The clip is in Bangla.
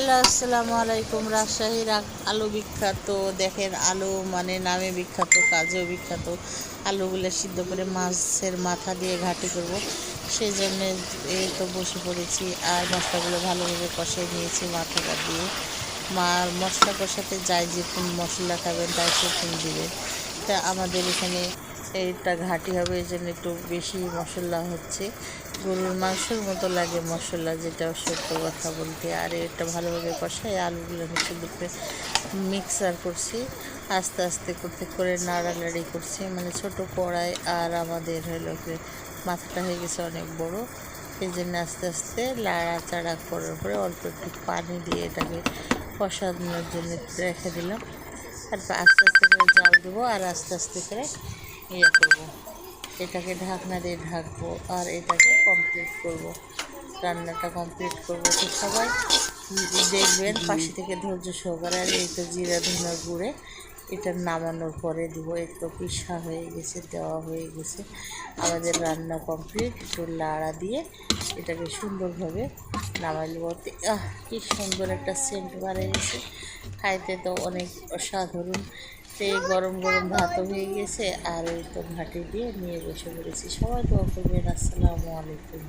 হ্যালো, আসসালামু আলাইকুম। রাজশাহীর আলু বিখ্যাত। দেখেন, আলু মানে নামে বিখ্যাত, কাজেও বিখ্যাত। আলুগুলো সিদ্ধ করে মাছের মাথা দিয়ে ঘাঁটি করব, সেই জন্যে এই তো বসে পড়েছি। আর মশলাগুলো ভালোভাবে কষিয়ে নিয়েছি মাথাটা দিয়ে। মশলা কষাতে যাই যে কোন মশলা খাবেন তাই সেরকম দিবেন। তা আমাদের এখানে এইটা ঘাঁটি হবে, এই জন্য একটু বেশি মশলা হচ্ছে। গরুর মাংসের মতো লাগে মশলা, যেটা সত্য কথা বলতে। আর এটা ভালোভাবে কষাই আলুগুলো সুন্দর করে মিক্সার করছি, আস্তে আস্তে করতে করে নাড়ানাড়ি করছি, মানে ছোট কড়াই। আর আমাদের হলো মাথাটা হয়ে গেছে অনেক বড়, এই জন্য আস্তে আস্তে লাড়াচাড়া করার পরে অল্প একটু পানি দিয়ে এটাকে কষানোর জন্য রেখে দিলাম। তারপর আস্তে আস্তে করে জাল দেবো আর আস্তে আস্তে করে করবো, এটাকে ঢাকনা দিয়ে ঢাকবো আর এটাকে কমপ্লিট করব, রান্নাটা কমপ্লিট করবো। তো সবাই দেখবেন পাশে থেকে ধৈর্য সহকারে। আর এই তো জিরা ধনিয়া গুঁড়ে এটা নামানোর পরে দিব। এই তো পিসা হয়ে গেছে, দেওয়া হয়ে গেছে, আমাদের রান্না কমপ্লিট। একটু লাড়া দিয়ে এটাকে সুন্দরভাবে নামাইল। কি সুন্দর একটা সেন্ট বাড়ে গেছে, খাইতে তো অনেক অসাধারণ। এই গরম গরম ভাতও হয়ে গেছে আর এই তো ঘাটি দিয়ে নিয়ে বসে পড়েছি। সবাই দোয়া করবেন। আসসালামু আলাইকুম।